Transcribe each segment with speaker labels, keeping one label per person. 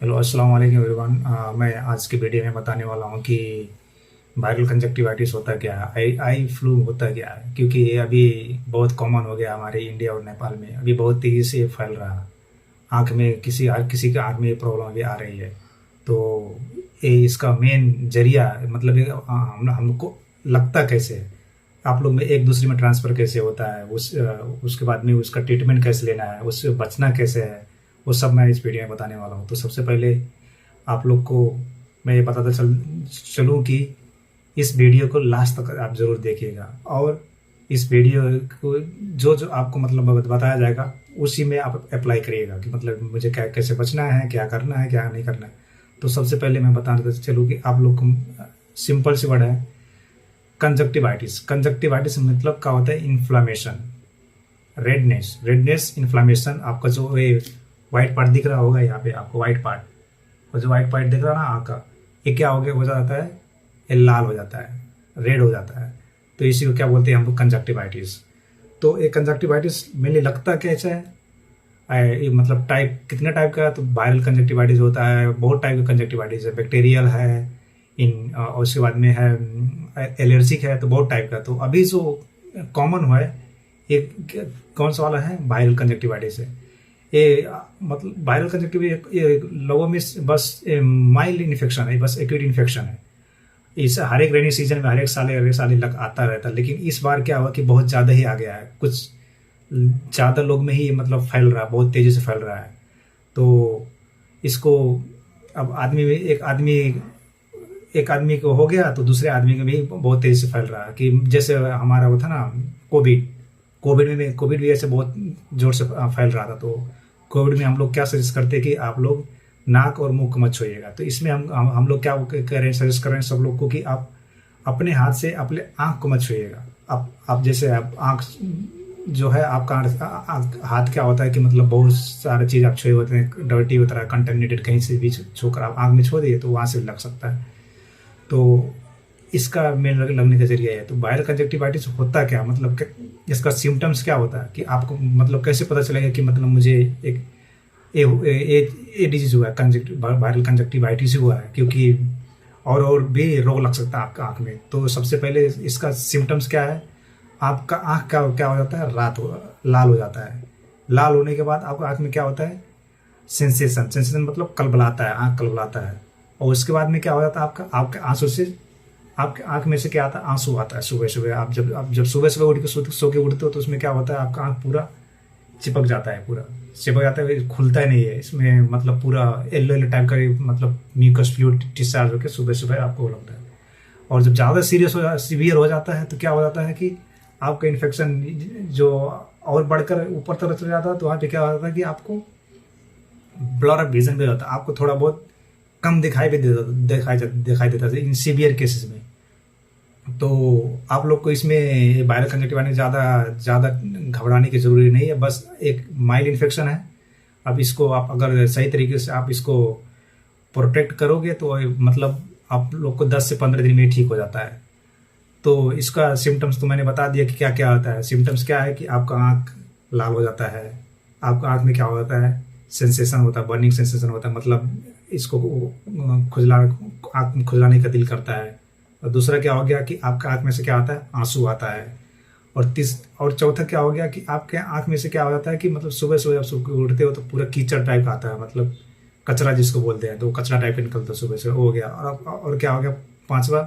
Speaker 1: Hello अस्सलाम वालेकुम everyone. मैं आज की वीडियो में बताने वाला हूँ कि वायरल कंजक्टिवाइटिस होता क्या है, आई आई फ्लू होता क्या है। क्योंकि ये अभी बहुत कॉमन हो गया हमारे इंडिया और नेपाल में, अभी बहुत तेज़ी से फैल रहा है। आँख में किसी के आँख में ये प्रॉब्लम अभी आ रही है। तो ये इसका मेन जरिया मतलब हमको लगता कैसे है, आप लोग में एक दूसरे में ट्रांसफ़र कैसे होता है, उसके बाद में उसका ट्रीटमेंट कैसे लेना है, उससे बचना कैसे है, वो सब मैं इस वीडियो में बताने वाला हूँ। तो सबसे पहले आप लोग को मैं ये बताता चलूँ कि इस वीडियो को लास्ट तक आप ज़रूर देखिएगा, और इस वीडियो को जो जो आपको मतलब बताया जाएगा उसी में आप अप्लाई करिएगा कि मतलब मुझे क्या कैसे बचना है, क्या करना है, क्या नहीं करना है। तो सबसे पहले मैं बताना चलूँ कि आप लोग को सिंपल सी वर्ड है कंजक्टिवाइटिस। कंजक्टिवाइटिस मतलब क्या होता है, इन्फ्लामेशन, रेडनेस इन्फ्लामेशन। आपका जो ये व्हाइट पार्ट दिख रहा होगा, यहाँ पे आपको व्हाइट पार्ट, और जो व्हाइट पार्ट दिख रहा है ना आँख का, ये क्या हो गया, हो जाता है, ये लाल हो जाता है, रेड हो जाता है। तो इसी को क्या बोलते हैं हम लोग, कंजक्टिवाइटिस। तो ये कंजक्टिवाइटिस मेनली लगता कैसा है, ये मतलब टाइप कितने टाइप का है, तो वायरल कंजक्टिवाइटिस होता है, बहुत टाइप का कंजक्टिवाइटिस है, बैक्टीरियल है, और उसके बाद में है एलर्जिक है, तो बहुत टाइप का। तो अभी जो कॉमन हुआ है ये कौन सा वाला है, वायरल कंजक्टिवाइटिस है। ये मतलब वायरल कंजक्टिविटी ये लोगों में बस माइल्ड इन्फेक्शन है, बस एक्यूट इन्फेक्शन है। इस हर एक रेनी सीजन में हर एक साल लग आता रहता है, लेकिन इस बार क्या हुआ कि बहुत ज़्यादा ही आ गया है, कुछ ज़्यादा लोग में ही मतलब फैल रहा है, बहुत तेज़ी से फैल रहा है। तो इसको अब एक आदमी को हो गया तो दूसरे आदमी को भी बहुत तेज़ी से फैल रहा है। कि जैसे हमारा वो था ना कोविड भी ऐसे बहुत जोर से फैल रहा था। तो कोविड में हम लोग क्या सजेस्ट करते हैं कि आप लोग नाक और मुंह को मत छुइएगा। तो इसमें हम लोग क्या कर रहे हैं, सजेस्ट कर रहे हैं सब लोग को कि आप अपने हाथ से अपने आँख को मत छुइएगा। आप जैसे आप आँख जो है आपका हाथ क्या होता है कि मतलब बहुत सारे चीज़ आप छुए होते हैं, डर्टी होता है, कंटेमिनेटेड, कहीं से भी छूकर आप आँख में छो दिए तो वहाँ से लग सकता है। तो इसका मेन लगने का जरिया है। तो वायरल कंजक्टिवाइटिस होता क्या, मतलब इसका सिम्टम्स क्या होता है, कि आपको मतलब कैसे पता चलेगा कि मतलब मुझे एक ए डिजीज हुआ है, वायरल कंजक्टिवाइटिस हुआ है। क्योंकि और भी रोग लग सकता है आपका आँख में। तो सबसे पहले इसका सिम्टम्स क्या है, आपका आँख क्या हो जाता है, लाल हो जाता है। लाल होने के बाद आपका आँख में क्या होता है, सेंसेशन मतलब कलबलाता है, आँख कलबलाता है। और उसके बाद में क्या हो जाता है, आपके आंसू से आपके आंख में से क्या आता है, आंसू आता है। सुबह सुबह आप जब सुबह उठ के सो के उठते हो तो उसमें क्या होता है, आपका आंख पूरा चिपक जाता है, खुलता ही नहीं है। इसमें मतलब पूरा येलो टाइप का मतलब म्यूकस फ्लूइड डिस्चार्ज होकर सुबह सुबह आपको लगता है। और जब ज़्यादा सीवियर हो जाता है तो क्या हो जाता है कि आपका इन्फेक्शन जो और बढ़कर ऊपर तरफ चला जाता है, तो वहाँ पे क्या होता है कि आपको ब्लर ऑफ विजन भी होता है, आपको थोड़ा बहुत कम दिखाई देता है इन सीवियर केसेस में। तो आप लोग को इसमें वायरल कंजक्टिवाइटिस ज़्यादा घबराने की ज़रूरी नहीं है, बस एक माइल्ड इन्फेक्शन है। अब इसको आप अगर सही तरीके से आप इसको प्रोटेक्ट करोगे तो मतलब आप लोग को 10 से 15 दिन में ठीक हो जाता है। तो इसका सिम्टम्स तो मैंने बता दिया कि क्या क्या होता है। सिम्टम्स क्या है कि आपका आँख लाल हो जाता है, आपका आँख में क्या हो जाता है, सेंसेशन होता है, बर्निंग सेंसेशन होता है, मतलब इसको आँख में खुजलाने का दिल करता है। और दूसरा क्या हो गया कि आपका आँख में से क्या आता है, आंसू आता है। और चौथा क्या हो गया कि आपके आँख में से क्या हो जाता है कि मतलब सुबह सुबह जब सुबह उठते हो तो पूरा कीचड़ टाइप का आता है, मतलब कचरा जिसको बोलते हैं, तो कचरा टाइप का निकलता है सुबह से, हो गया। और क्या हो गया पांचवा,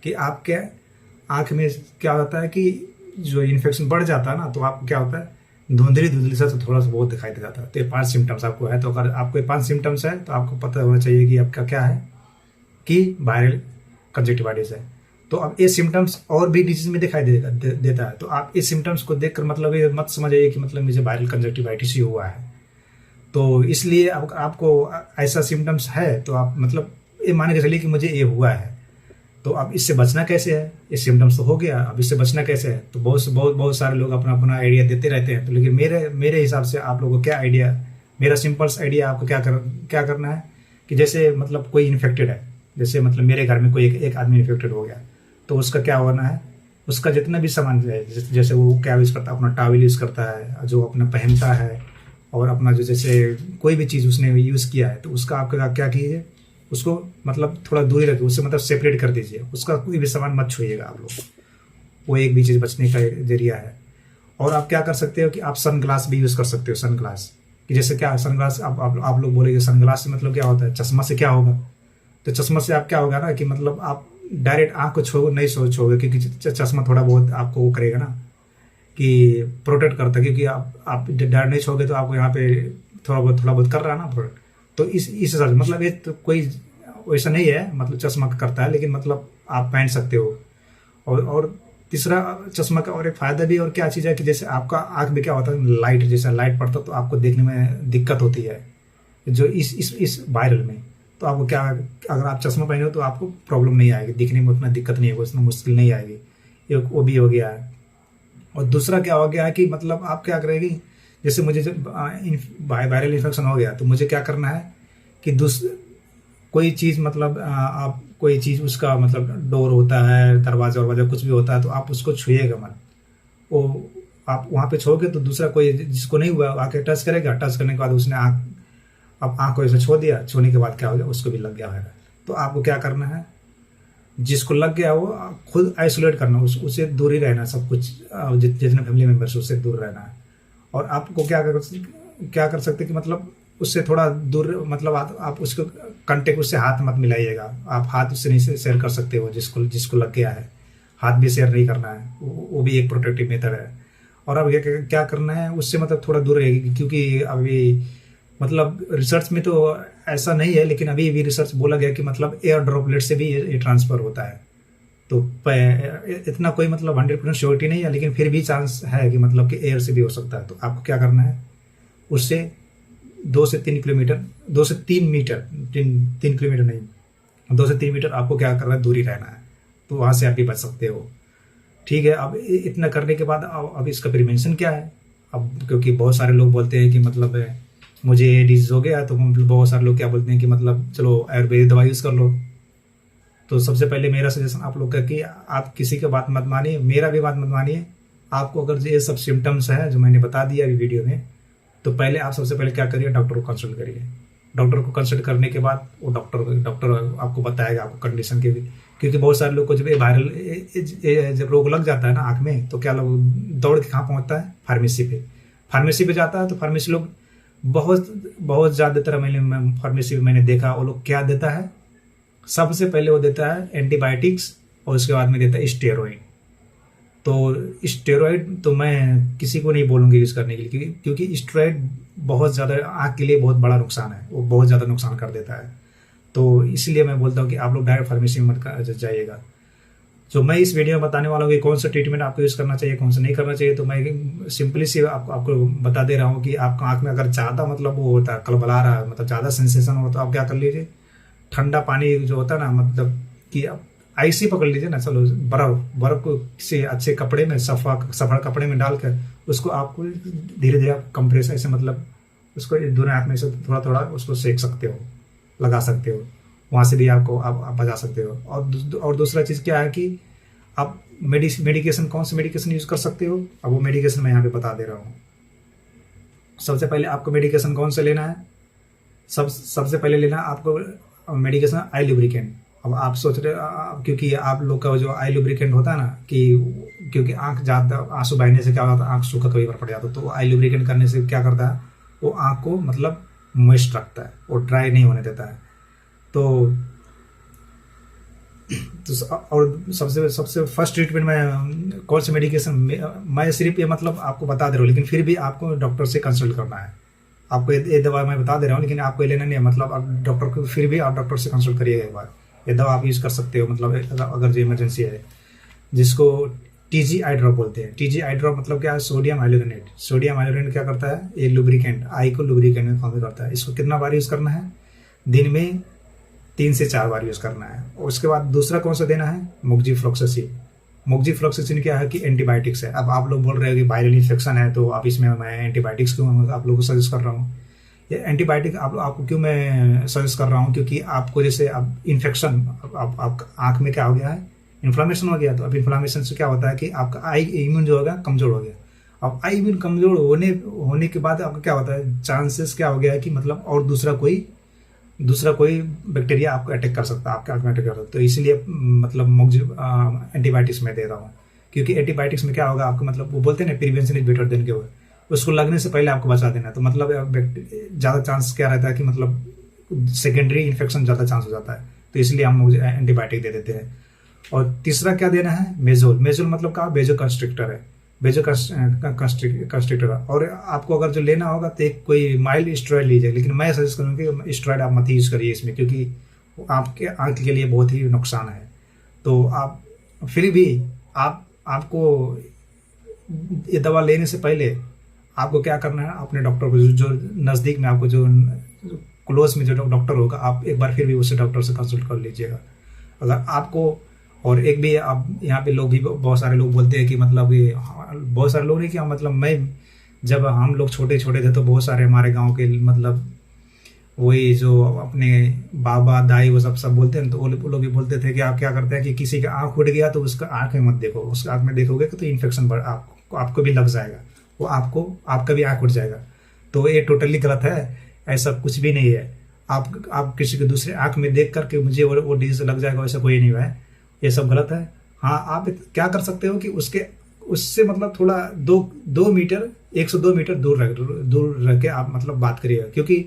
Speaker 1: कि आपके आँख में क्या होता है कि जो इन्फेक्शन बढ़ जाता है ना, तो आपको क्या होता है, धुंधली सा तो थोड़ा सा बहुत दिखाई दे जाता है। तो ये 5 सिम्टम्स आपको है। तो अगर आपको ये 5 सिम्टम्स है तो आपको पता होना चाहिए कि आपका क्या है, कि वायरल कंजक्टिवाइटिस है। तो अब ये सिम्टम्स और भी डिजीज में दिखाई देता है। तो आप इस सिम्टम्स को देखकर मतलब ये मत समझिए कि मतलब मुझे वायरल कंजक्टिवाइटिस ही हुआ है। तो इसलिए अब आपको ऐसा सिम्टम्स है तो आप मतलब ये मान के चलिए कि मुझे ये हुआ है। तो अब इससे बचना कैसे है, ये सिम्टम्स तो हो गया, अब इससे बचना कैसे है। तो बहुत सारे लोग अपना अपना आइडिया देते रहते हैं। तो लेकिन मेरे हिसाब से आप लोगों को क्या आइडिया, मेरा सिंपल आइडिया आपको क्या करना है कि जैसे मतलब कोई इन्फेक्टेड है, जैसे मतलब मेरे घर में कोई एक आदमी इन्फेक्टेड हो गया, तो उसका क्या होना है, उसका जितना भी सामान है, जैसे वो क्या यूज़ करता है, अपना टॉवल यूज़ करता है, जो अपना पहनता है, और अपना जो जैसे कोई भी चीज़ उसने यूज़ किया है तो उसका आपका क्या कीजिए, उसको मतलब थोड़ा दूरी रखिए, उससे मतलब सेपरेट कर दीजिए, उसका कोई भी सामान मत छूइएगा आप लोग। वो एक भी चीज़ बचने का जरिया है। और आप क्या कर सकते हो कि आप सन ग्लास भी यूज़ कर सकते हो। सन ग्लास कि जैसे क्या सन ग्लास, आप लोग बोलेंगे सन ग्लास से मतलब क्या होता है, चश्मा से क्या होगा। तो चश्मा से आप क्या होगा ना कि मतलब आप डायरेक्ट आँख को नहीं छोड़ोगे, क्योंकि चश्मा थोड़ा बहुत आपको वो करेगा ना कि प्रोटेक्ट करता है, क्योंकि आप डायरेक्ट नहीं छोड़ोगे तो आपको यहाँ पे थोड़ा बहुत कर रहा है ना प्रोटेक्ट। तो इस हिसाब से मतलब ये तो कोई वैसा नहीं है मतलब चश्मा करता है, लेकिन मतलब आप पहन सकते हो। और तीसरा चश्मा का और एक फायदा भी और क्या चीज़ है कि जैसे आपका आँख में क्या होता है, लाइट जैसा लाइट पड़ता है तो आपको देखने में दिक्कत होती है जो इस वायरल में। तो आपको क्या, अगर आप चश्मा पहने हो तो आपको प्रॉब्लम नहीं आएगी, दिखने में उतना दिक्कत नहीं होगी, उतना मुश्किल नहीं आएगी। एक वो भी हो गया है। और दूसरा क्या हो गया है कि मतलब आप क्या करेगी, जैसे मुझे जब वायरल इन्फेक्शन हो गया तो मुझे क्या करना है कि कोई चीज़ मतलब आप कोई चीज़ उसका मतलब डोर होता है, दरवाजा वरवाजा कुछ भी होता है तो आप उसको छुइएगा मत। वो आप वहाँ पे छोड़ोगे तो दूसरा कोई जिसको नहीं हुआ आके टच करेगा, टच करने के बाद उसने आँख को ऐसे छो दिया, छूने के बाद क्या हो गया, उसको भी लग गया है। तो आपको क्या करना है, जिसको लग गया वो खुद आइसोलेट करना, उससे दूर ही रहना, सब कुछ जितने फैमिली मेम्बर्स उससे दूर रहना है। और आपको क्या कर सकते कि मतलब उससे थोड़ा दूर मतलब आप उसको कांटेक्ट उससे हाथ मत मिलाइएगा, आप हाथ उससे नहीं शेयर कर सकते हो, जिसको लग गया है हाथ भी शेयर नहीं करना है, वो भी एक प्रोटेक्टिव मेथड है। और अब क्या करना है, उससे मतलब थोड़ा दूर रहेगी, क्योंकि अभी मतलब रिसर्च में तो ऐसा नहीं है, लेकिन अभी भी रिसर्च बोला गया कि मतलब एयर ड्रॉपलेट से भी ये ट्रांसफर होता है। तो इतना कोई मतलब 100% श्योरिटी नहीं है, लेकिन फिर भी चांस है कि मतलब कि एयर से भी हो सकता है। तो आपको क्या करना है, उससे 2 से 3 किलोमीटर 2 से 3 मीटर 3 किलोमीटर नहीं 2 से 3 मीटर आपको क्या करना है, दूरी रहना है। तो वहाँ से आप भी बच सकते हो। ठीक है, अब इतना करने के बाद अब इसका प्रिवेंशन क्या है। अब क्योंकि बहुत सारे लोग बोलते हैं कि मतलब मुझे ये डिजीज हो गया, तो बहुत सारे लोग क्या बोलते हैं कि मतलब चलो आयुर्वेदिक दवाई यूज़ कर लो। तो सबसे पहले मेरा सजेशन आप लोग का कि आप किसी की बात मत मानिए, मेरा भी बात मत मानिए। आपको अगर ये सब सिम्टम्स है जो मैंने बता दिया अभी वीडियो में, तो पहले आप सबसे पहले क्या करिए, डॉक्टर को कंसल्ट करिए। डॉक्टर को कंसल्ट करने के बाद वो डॉक्टर आपको बताएगा आपको कंडीशन के भी, क्योंकि बहुत सारे लोग को जब वायरल जब रोग लग जाता है ना आँख में, तो क्या लोग दौड़ के कहाँ पहुँचता है, फार्मेसी पे जाता है। तो फार्मेसी लोग बहुत ज़्यादातर फार्मेसी में मैंने देखा, वो लोग क्या देता है, सबसे पहले वो देता है एंटीबायोटिक्स और उसके बाद में देता है स्टेरॉइड। तो स्टेरॉइड तो मैं किसी को नहीं बोलूँगी यूज़ करने के लिए, क्योंकि स्टेरॉइड बहुत ज़्यादा आँख के लिए बहुत बड़ा नुकसान है, वो बहुत ज़्यादा नुकसान कर देता है। तो इसलिए मैं बोलता हूँ कि आप लोग डायरेक्ट फार्मेसी में मत जाइएगा। जो मैं इस वीडियो में बताने वाला हूँ कि कौन सा ट्रीटमेंट आपको यूज़ करना चाहिए, कौन सा नहीं करना चाहिए, तो मैं सिंपली सी आपको बता दे रहा हूँ कि आपका आँख में अगर ज़्यादा मतलब वो होता है, कलबला रहा है, मतलब ज़्यादा सेंसेशन हो, तो आप क्या कर लीजिए, ठंडा पानी जो होता है ना, मतलब कि आप आइस ही पकड़ लीजिए ना, चलो बर्फ़ को किसी अच्छे कपड़े में सफा कपड़े में डाल कर उसको आपको धीरे धीरे आप कंप्रेस ऐसे मतलब उसको दोनों हाथ में से थोड़ा थोड़ा उसको सेक सकते हो, लगा सकते हो, वहाँ से भी आपको आप बचा सकते हो। और दूसरा चीज़ क्या है कि आप मेडिकेशन कौन सा मेडिकेशन यूज़ कर सकते हो, अब वो मेडिकेशन मैं यहाँ पे बता दे रहा हूँ। सबसे पहले आपको मेडिकेशन कौन सा लेना है, सबसे पहले लेना आपको मेडिकेशन आई लुब्रिकेंट। अब आप सोच रहे, क्योंकि आप लोग का जो आई लुब्रिकेंट होता है ना, कि क्योंकि आँख ज़्यादा आंसू बहने से क्या होता है, आँख सूखा कई बार पड़ जाता है, तो आई लुब्रिकेंट करने से क्या करता है, वो आँख को मतलब मॉइस्ट रखता है, वो ड्राई नहीं होने देता है। तो और सबसे फर्स्ट ट्रीटमेंट में कौन सी मेडिकेशन, मैं सिर्फ ये मतलब आपको बता दे रहा हूँ, लेकिन फिर भी आपको डॉक्टर से कंसल्ट करना है। आपको ये दवा मैं बता दे रहा हूँ, लेकिन आपको ये लेना नहीं है, मतलब आप डॉक्टर को फिर भी आप डॉक्टर से कंसल्ट करिएगा एक बार। ये दवा आप यूज़ कर सकते हो, मतलब अगर जो इमरजेंसी है, जिसको TG आई ड्रॉप बोलते हैं। TG आई ड्रॉप मतलब क्या है, सोडियम हाइलोरेनेट। सोडियम हाइलोरेनेट क्या करता है, ये लुब्रिकेंट, आई को लुब्रिकेंट में कॉन्वर्ट करता है। इसको कितना बार यूज़ करना है, दिन में 3 से 4 बार यूज़ करना है। और उसके बाद दूसरा कौन सा देना है, मोक्सीफ्लोक्सासिन। मोक्सीफ्लोक्सासिन क्या है कि एंटीबायोटिक्स है। अब आप लोग बोल रहे हो कि वायरल इन्फेक्शन है, तो आप इसमें मैं एंटीबायोटिक्स क्यों आप लोगों को सजेस्ट कर रहा हूँ। ये एंटीबायोटिक आपको क्यों मैं सजेस्ट कर रहा हूँ, क्योंकि आपको जैसे अब इन्फेक्शन, आप आँख में क्या हो गया है, इन्फ्लामेशन हो गया। तो अब इन्फ्लामेशन से क्या होता है कि आपका आई इम्यून जो होगा कमजोर हो गया। अब आई इम्यून कमजोर होने होने के बाद आपका क्या होता है, चांसेस क्या हो गया है कि मतलब और दूसरा कोई बैक्टीरिया आपको अटैक कर सकता है, आपके आंख में अटैक कर सकता है। तो इसलिए मतलब एंटीबायोटिक्स मैं दे रहा हूँ, क्योंकि एंटीबायोटिक्स में क्या होगा आपको, मतलब वो बोलते हैं ना prevention is better than cure, उसको लगने से पहले आपको बचा देना। तो मतलब ज़्यादा चांस क्या रहता है कि मतलब सेकेंडरी इन्फेक्शन ज़्यादा चांस हो जाता है, तो इसलिए हम लोग एंटीबायोटिक दे देते हैं। और तीसरा क्या देना है, मेजोल। मेजोल मतलब क्या, बेजो कंस्ट्रिक्टर है, बेजो कंस्ट्रिक्टर। और आपको अगर जो लेना होगा तो एक कोई माइल्ड स्टेरॉइड लीजिए, लेकिन मैं सजेस्ट करूँगा कि स्टेरॉइड आप मत यूज़ करिए इसमें, क्योंकि आपके आंख के लिए बहुत ही नुकसान है। तो आप फिर भी आपको ये दवा लेने से पहले आपको क्या करना है, अपने डॉक्टर को जो नज़दीक में आपको जो क्लोज में जो डॉक्टर होगा, आप एक बार फिर भी उससे डॉक्टर से कंसल्ट कर लीजिएगा। अगर आपको, और एक भी आप यहाँ पे लोग भी बहुत सारे लोग बोलते हैं कि मतलब ये बहुत सारे लोग नहीं कि मतलब मैं जब हम लोग छोटे छोटे थे तो बहुत सारे हमारे गांव के मतलब वही जो अपने बाबा दाई वो सब बोलते हैं, तो वो लोग भी बोलते थे कि आप क्या करते हैं कि किसी का आँख उठ गया तो उसका आँख में मत देखो, उसका आँख में देखोगे तो इन्फेक्शन बढ़ आपको भी लग जाएगा, वो आपका भी आँख उठ जाएगा। तो ये टोटली गलत है, ऐसा कुछ भी नहीं है। आप किसी के दूसरे आँख में देख करके मुझे वो डिजीज लग जाएगा, वैसा कोई नहीं है, ये सब गलत है। हाँ, आप क्या कर सकते हो कि उससे मतलब थोड़ा 2 मीटर 102 मीटर दूर रह के आप मतलब बात करिएगा, क्योंकि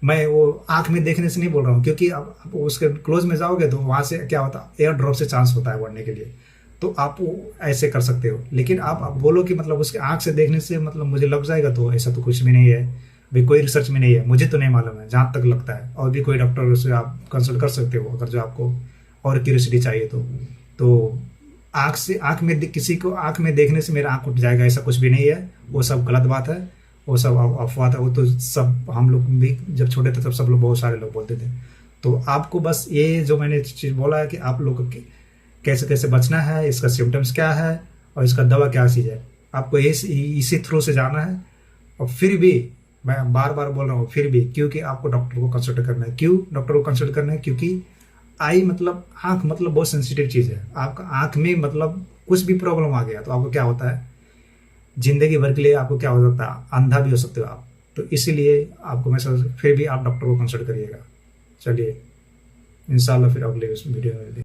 Speaker 1: मैं वो आंख में देखने से नहीं बोल रहा हूँ, क्योंकि आप उसके क्लोज में जाओगे तो वहां से क्या होता है, एयर ड्रॉप से चांस होता है बढ़ने के लिए, तो आप वो ऐसे कर सकते हो। लेकिन आप बोलो कि मतलब उसके आंख से देखने से मतलब मुझे लग जाएगा, तो ऐसा तो कुछ भी नहीं है भाई, कोई रिसर्च में नहीं है, मुझे तो नहीं मालूम है, जहाँ तक लगता है। और भी कोई डॉक्टर से आप कंसल्ट कर सकते हो अगर जो आपको और क्यूरियोसिटी चाहिए तो आंख में किसी को आंख में देखने से मेरा आंख उठ जाएगा, ऐसा कुछ भी नहीं है, वो सब गलत बात है, वो सब अफवाह था। वो तो सब हम लोग भी जब छोटे थे तब सब लोग, बहुत सारे लोग बोलते थे। तो आपको बस ये जो मैंने चीज़ बोला है कि आप लोग कैसे कैसे बचना है, इसका सिम्टम्स क्या है और इसका दवा क्या चीज़ है, आपको इसी थ्रू से जाना है। और फिर भी मैं बार बार बोल रहा हूँ, फिर भी क्योंकि आपको डॉक्टर को कंसल्ट करना है। क्यों डॉक्टर को कंसल्ट करना है? क्योंकि आई मतलब आंख मतलब बहुत सेंसिटिव चीज़ है। आपका आंख में मतलब कुछ भी प्रॉब्लम आ गया तो आपको क्या होता है, जिंदगी भर के लिए आपको क्या हो सकता है, अंधा भी हो सकते हो आप। तो इसीलिए आपको मैं फिर भी आप डॉक्टर को कंसल्ट करिएगा। चलिए इंशाल्लाह फिर अगले वीडियो में